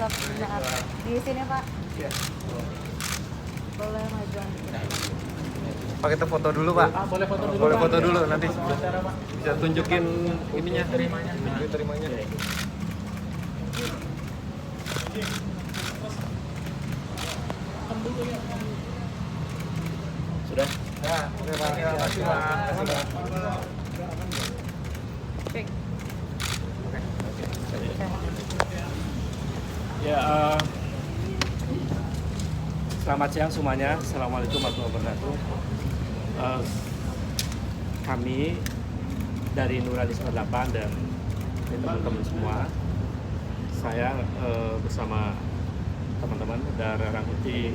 Pak Benar. Di sini Pak. Iya. Boleh majuan. Pak, kita foto dulu Pak. Boleh foto dulu. Boleh Pak. foto dulu, nanti Wawancara, Pak. bisa tunjukin ininya. Terimanya. Terimanya. Sudah. Ya, oke Pak. Terima kasih Pak. Oke. Ya, selamat siang semuanya. Assalamualaikum warahmatullahi wabarakatuh. Kami dari Nuralisme 8 dan teman-teman semua, saya bersama teman-teman dari Rangkuti,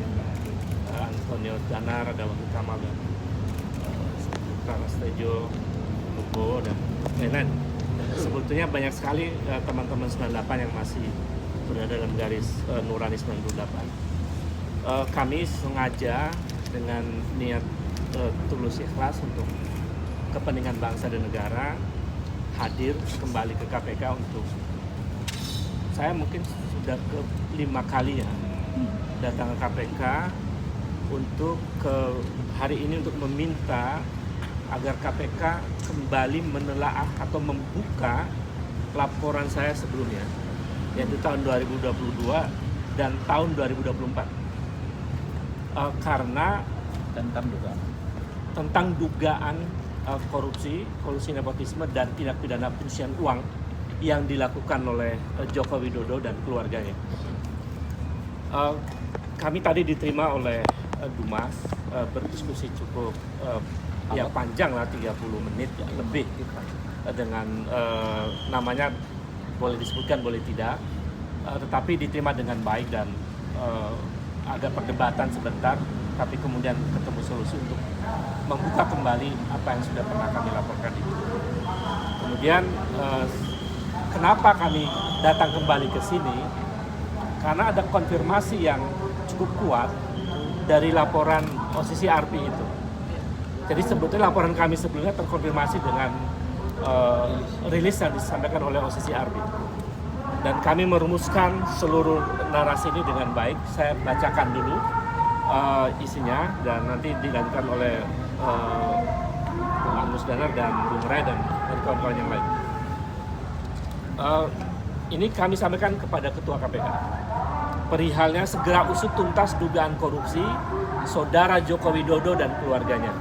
Antonio Danar, ada Wakil Kamal dan Pranas Tejo, Nubo dan lain-lain. Sebetulnya banyak sekali teman-teman 98 yang masih berada dalam garis Nurani 98. Kami sengaja dengan niat tulus ikhlas untuk kepentingan bangsa dan negara hadir kembali ke KPK untuk, saya mungkin sudah ke 5 kalinya datang ke KPK untuk hari ini untuk meminta agar KPK kembali menelaah atau membuka laporan saya sebelumnya, yaitu tahun 2022 dan tahun 2024. Karena tentang dugaan korupsi, kolusi nepotisme dan tindak pidana pencucian uang yang dilakukan oleh Joko Widodo dan keluarganya. Kami tadi diterima oleh Dumas, berdiskusi cukup ya panjang lah, 30 menit ya, lebih dengan namanya boleh disebutkan boleh tidak, tetapi diterima dengan baik dan ada perdebatan sebentar, tapi kemudian ketemu solusi untuk membuka kembali apa yang sudah pernah kami laporkan itu. Kemudian kenapa kami datang kembali ke sini? Karena ada konfirmasi yang cukup kuat dari laporan OCCRP itu. Jadi sebetulnya laporan kami sebelumnya terkonfirmasi dengan rilis yang disampaikan oleh OCCRP. Dan kami merumuskan seluruh narasi ini dengan baik. Saya bacakan dulu isinya dan nanti dilanjutkan oleh Bung Agus Danar dan Bung Ray dan kawan-kawan yang lain. Ini kami sampaikan kepada Ketua KPK. Perihalnya segera usut tuntas dugaan korupsi Saudara Joko Widodo dan keluarganya.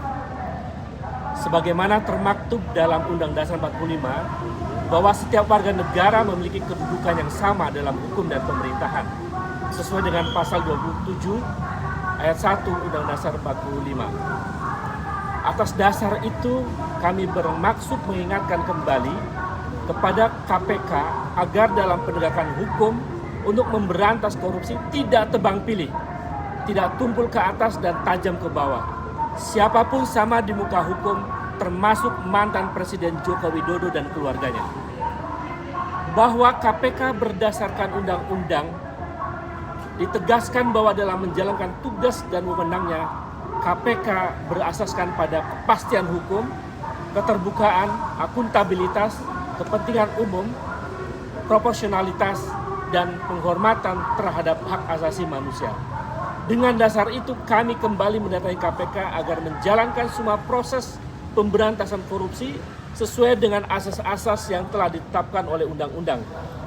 Sebagaimana termaktub dalam Undang Dasar 45 bahwa setiap warga negara memiliki kedudukan yang sama dalam hukum dan pemerintahan sesuai dengan pasal 27 ayat 1 Undang Dasar 45. Atas dasar itu kami bermaksud mengingatkan kembali kepada KPK agar dalam penegakan hukum untuk memberantas korupsi tidak tebang pilih, tidak tumpul ke atas dan tajam ke bawah. Siapapun sama di muka hukum, termasuk mantan Presiden Joko Widodo dan keluarganya. Bahwa KPK berdasarkan undang-undang ditegaskan bahwa dalam menjalankan tugas dan wewenangnya, KPK berasaskan pada kepastian hukum, keterbukaan, akuntabilitas, kepentingan umum, proporsionalitas, dan penghormatan terhadap hak asasi manusia. Dengan dasar itu kami kembali mendatangi KPK agar menjalankan semua proses pemberantasan korupsi sesuai dengan asas-asas yang telah ditetapkan oleh undang-undang,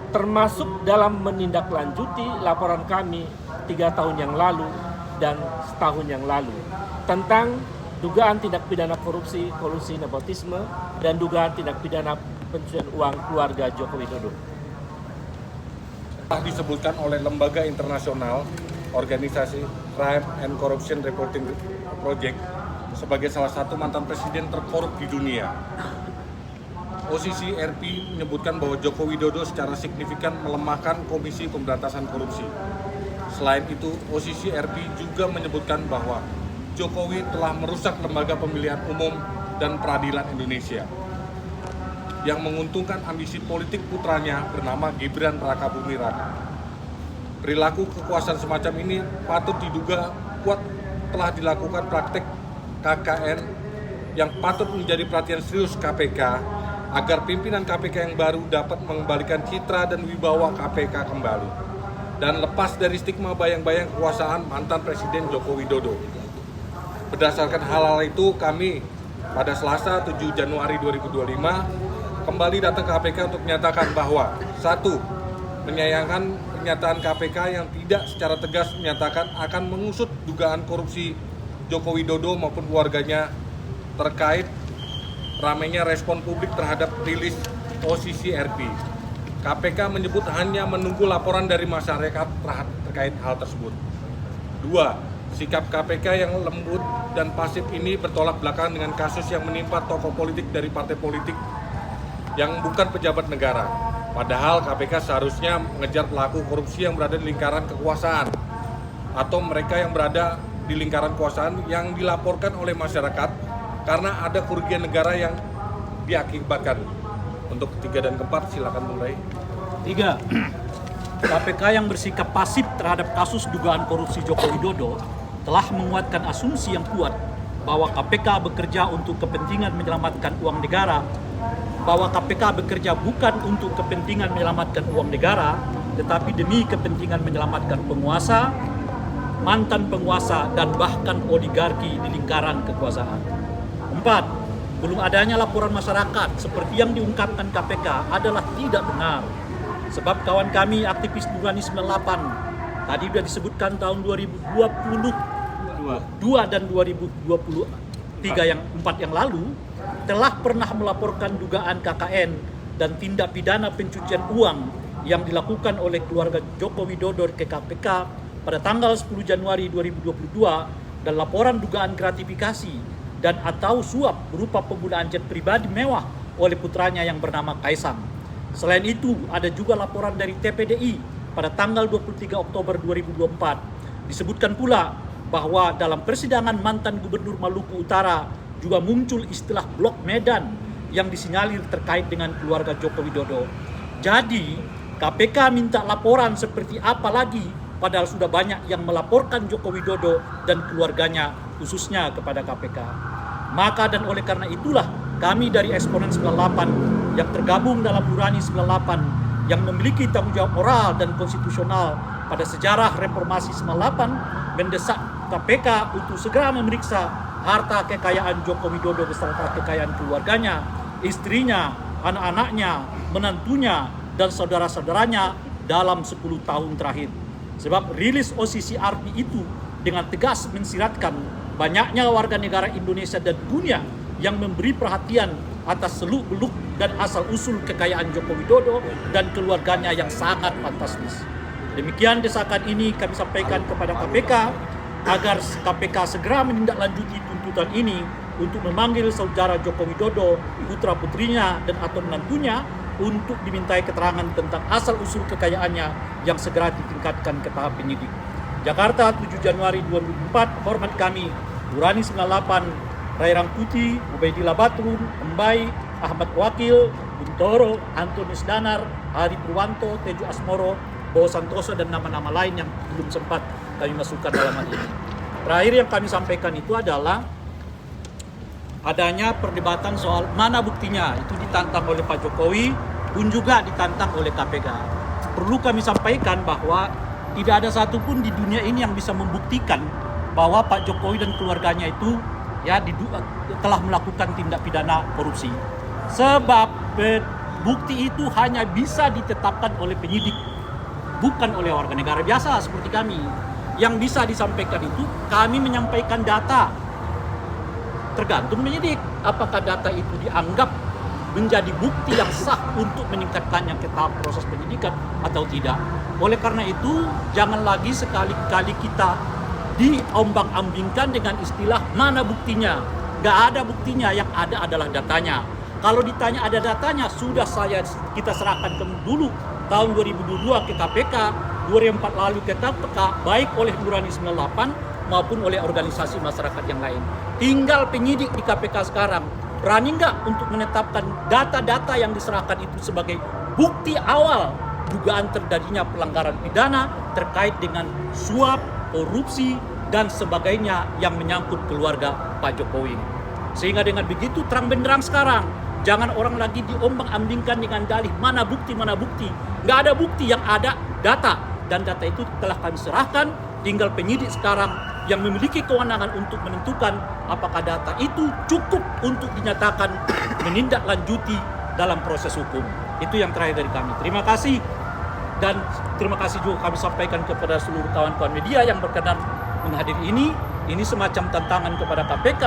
termasuk dalam menindaklanjuti laporan kami 3 tahun yang lalu dan setahun yang lalu tentang dugaan tindak pidana korupsi, kolusi nepotisme, dan dugaan tindak pidana pencucian uang keluarga Joko Widodo. Telah disebutkan oleh lembaga internasional organisasi Crime and Corruption Reporting Project sebagai salah satu mantan presiden terkorup di dunia. OCCRP menyebutkan bahwa Joko Widodo secara signifikan melemahkan Komisi Pemberantasan Korupsi. Selain itu, OCCRP juga menyebutkan bahwa Jokowi telah merusak lembaga pemilihan umum dan peradilan Indonesia yang menguntungkan ambisi politik putranya bernama Gibran Rakabuming Raka. Perilaku kekuasaan semacam ini patut diduga kuat telah dilakukan praktek KKN yang patut menjadi perhatian serius KPK agar pimpinan KPK yang baru dapat mengembalikan citra dan wibawa KPK kembali. dan lepas dari stigma bayang-bayang kekuasaan mantan Presiden Joko Widodo. Berdasarkan hal-hal itu, kami pada Selasa 7 Januari 2025 kembali datang ke KPK untuk menyatakan bahwa 1. Menyayangkan pernyataan KPK yang tidak secara tegas menyatakan akan mengusut dugaan korupsi Joko Widodo maupun keluarganya terkait ramainya respon publik terhadap rilis posisi RP. KPK menyebut hanya menunggu laporan dari masyarakat terkait hal tersebut. 2. Sikap KPK yang lembut dan pasif ini bertolak belakang dengan kasus yang menimpa tokoh politik dari partai politik yang bukan pejabat negara. Padahal KPK seharusnya mengejar pelaku korupsi yang berada di lingkaran kekuasaan atau mereka yang berada di lingkaran kekuasaan yang dilaporkan oleh masyarakat karena ada kerugian negara yang diakibatkan. Untuk 3 dan 4 silakan mulai. 3. KPK yang bersikap pasif terhadap kasus dugaan korupsi Joko Widodo telah menguatkan asumsi yang kuat bahwa KPK bekerja untuk kepentingan menyelamatkan uang negara, bahwa KPK bekerja bukan untuk kepentingan menyelamatkan uang negara, tetapi demi kepentingan menyelamatkan penguasa, mantan penguasa, dan bahkan oligarki di lingkaran kekuasaan. 4. Belum adanya laporan masyarakat seperti yang diungkapkan KPK adalah tidak benar. Sebab kawan kami aktivis Nurani 98 tadi sudah disebutkan tahun 2022 dan 2023 yang 4 yang lalu telah pernah melaporkan dugaan KKN dan tindak pidana pencucian uang yang dilakukan oleh keluarga Joko Widodo ke KPK pada tanggal 10 Januari 2022 dan laporan dugaan gratifikasi dan atau suap berupa penggunaan jet pribadi mewah oleh putranya yang bernama Kaisang. Selain itu, ada juga laporan dari TPDI pada tanggal 23 Oktober 2024. Disebutkan pula bahwa dalam persidangan mantan Gubernur Maluku Utara juga muncul istilah blok Medan yang disinyalir terkait dengan keluarga Joko Widodo. Jadi, KPK minta laporan seperti apa lagi padahal sudah banyak yang melaporkan Joko Widodo dan keluarganya khususnya kepada KPK. Maka dan oleh karena itulah kami dari Eksponen 98 yang tergabung dalam Nurani 98 yang memiliki tanggung jawab moral dan konstitusional pada sejarah reformasi 98 mendesak KPK untuk segera memeriksa harta kekayaan Joko Widodo beserta kekayaan keluarganya, istrinya, anak-anaknya, menantunya, dan saudara-saudaranya dalam 10 tahun terakhir. Sebab rilis OCCRP itu dengan tegas mensiratkan banyaknya warga negara Indonesia dan dunia yang memberi perhatian atas seluk-beluk dan asal-usul kekayaan Joko Widodo dan keluarganya yang sangat fantastis. Demikian desakan ini kami sampaikan kepada KPK agar KPK segera menindaklanjuti tuntutan ini untuk memanggil saudara Joko Widodo, putra-putrinya dan atau menantunya untuk dimintai keterangan tentang asal-usul kekayaannya yang segera ditingkatkan ke tahap penyidik. Jakarta 7 Januari 2004, hormat kami, Nurani 98, Rai Rangkuti, Ubaidillah Batrun, Embai, Ahmad Wakil, Buntoro, Antonius Danar, Hari Purwanto, Tejo Asmoro, Bowo Santoso, dan nama-nama lain yang belum sempat kami masukkan dalam hal ini. Terakhir yang kami sampaikan itu adalah adanya perdebatan soal mana buktinya, itu ditantang oleh Pak Jokowi pun juga ditantang oleh KPK. Perlu kami sampaikan bahwa tidak ada satupun di dunia ini yang bisa membuktikan bahwa Pak Jokowi dan keluarganya itu telah melakukan tindak pidana korupsi. Sebab bukti itu hanya bisa ditetapkan oleh penyidik, bukan oleh warga negara biasa seperti kami. Yang bisa disampaikan itu kami menyampaikan data. Tergantung penyidik apakah data itu dianggap menjadi bukti yang sah untuk meningkatkannya ke tahap proses penyidikan atau tidak. Oleh karena itu, jangan lagi sekali-kali kita diombang-ambingkan dengan istilah mana buktinya. Gak ada buktinya, yang ada adalah datanya. Kalau ditanya ada datanya, sudah kita serahkan dulu tahun 2022 ke KPK, 2004 lalu ke KPK, baik oleh Nurani 98 maupun oleh organisasi masyarakat yang lain. Tinggal penyidik di KPK sekarang berani nggak untuk menetapkan data-data yang diserahkan itu sebagai bukti awal dugaan terjadinya pelanggaran pidana terkait dengan suap, korupsi, dan sebagainya yang menyangkut keluarga Pak Jokowi. Sehingga dengan begitu terang benderang sekarang, jangan orang lagi diombang-ambingkan dengan dalih mana bukti. Nggak ada bukti, yang ada data. dan data itu telah kami serahkan. Tinggal penyidik sekarang yang memiliki kewenangan untuk menentukan apakah data itu cukup untuk dinyatakan menindaklanjuti dalam proses hukum. Itu yang terakhir dari kami. Terima kasih. Dan terima kasih juga kami sampaikan kepada seluruh kawan-kawan media yang berkenan menghadiri ini. Ini semacam tantangan kepada KPK.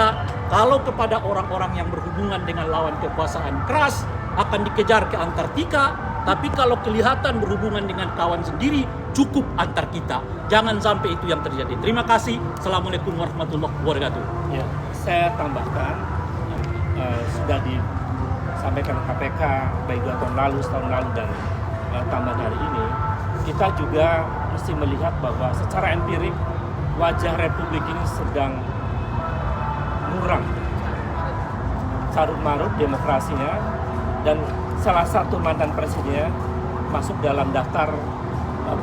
Kalau kepada orang-orang yang berhubungan dengan lawan kekuasaan keras akan dikejar ke Antartika, tapi kalau kelihatan berhubungan dengan kawan sendiri cukup antar kita. Jangan sampai itu yang terjadi. Terima kasih. Assalamualaikum warahmatullahi wabarakatuh. Ya, saya tambahkan sudah disampaikan KPK baik 2 tahun lalu, setahun lalu dan tambah hari ini. Kita juga mesti melihat bahwa secara empirik wajah Republik ini sedang muram, carut-marut demokrasinya, dan salah satu mantan presidennya masuk dalam daftar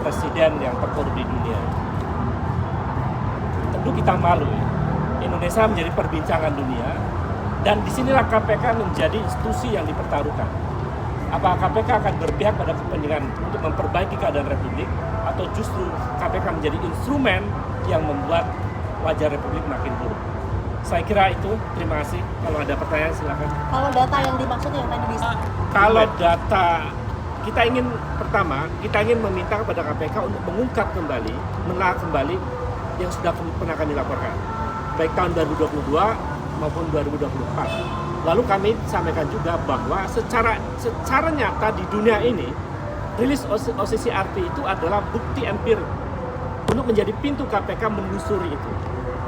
presiden yang terkorup di dunia. Tentu kita malu ya. Indonesia menjadi perbincangan dunia, dan disinilah KPK menjadi institusi yang dipertaruhkan. Apakah KPK akan berpihak pada kepentingan untuk memperbaiki keadaan Republik, atau justru KPK menjadi instrumen yang membuat wajah Republik makin buruk? Saya kira itu. Terima kasih. Kalau ada pertanyaan silakan. Kalau data yang dimaksud yang tadi bisa. Kalau data, kita ingin meminta kepada KPK untuk mengungkap kembali, menelaah kembali yang sudah pernah kami laporkan, baik tahun 2022 maupun 2024. Lalu kami sampaikan juga bahwa secara nyata di dunia ini, rilis OCCRP itu adalah bukti empirik untuk menjadi pintu KPK menelusuri itu.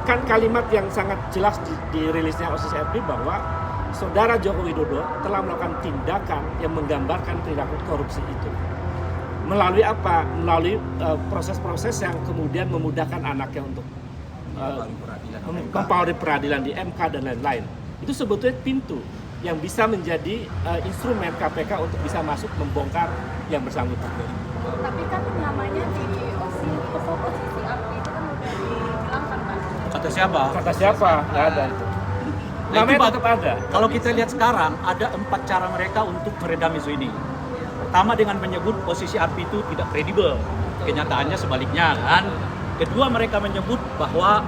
Kan kalimat yang sangat jelas di rilisnya OCCRP bahwa Saudara Joko Widodo telah melakukan tindakan yang menggambarkan perilaku korupsi itu. Melalui apa? Melalui proses-proses yang kemudian memudahkan anaknya untuk mempengaruhi peradilan di MK dan lain-lain. Itu sebetulnya pintu yang bisa menjadi instrumen KPK untuk bisa masuk membongkar yang bersangkutan. Tapi kan namanya di OCCRP itu kan udah dihilangkan, Pak. Kata siapa? Kata siapa? Nggak ada itu. Nah, Namanya itu tetap ada. Kalau kita lihat sekarang, ada 4 cara mereka untuk meredam isu ini. Pertama, dengan menyebut posisi API itu tidak kredibel. Kenyataannya sebaliknya kan. Kedua, mereka menyebut bahwa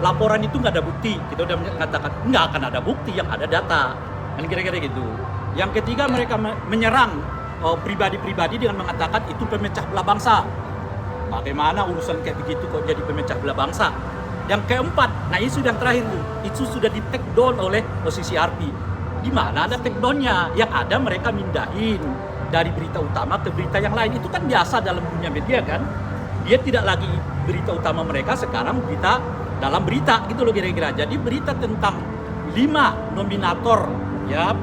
laporan itu nggak ada bukti. Kita udah mengatakan nggak akan ada bukti, yang ada data. Kan kira-kira gitu. Yang ketiga, mereka menyerang pribadi-pribadi dengan mengatakan itu pemecah belah bangsa. Bagaimana urusan kayak begitu kok jadi pemecah belah bangsa? Yang keempat, nah isu yang terakhir tuh, itu sudah di take down oleh OCCRP. Di mana ada take down-nya? Yang ada mereka mindahin dari berita utama ke berita yang lain. Itu kan biasa dalam dunia media kan. Dia tidak lagi berita utama mereka, sekarang berita dalam berita gitu loh kira-kira. Jadi berita tentang 5 nominator ya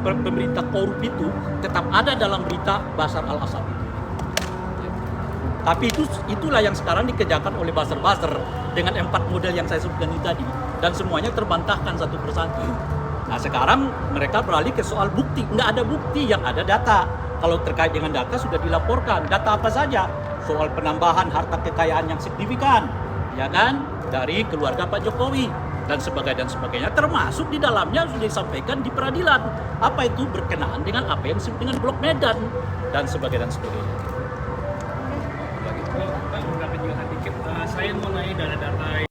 pemerintah korup itu tetap ada dalam berita Bashar al-Assad itu. Tapi itulah yang sekarang dikerjakan oleh buzzer-buzzer dengan 4 model yang saya sebutkan itu tadi, dan semuanya terbantahkan satu persatu. Nah sekarang mereka beralih ke soal bukti. Nggak ada bukti, yang ada data. Kalau terkait dengan data sudah dilaporkan. Data apa saja? Soal penambahan harta kekayaan yang signifikan, ya kan, dari keluarga Pak Jokowi dan sebagainya, termasuk di dalamnya sudah disampaikan di peradilan apa itu berkenaan dengan apa yang disebut dengan Blok Medan dan sebagainya.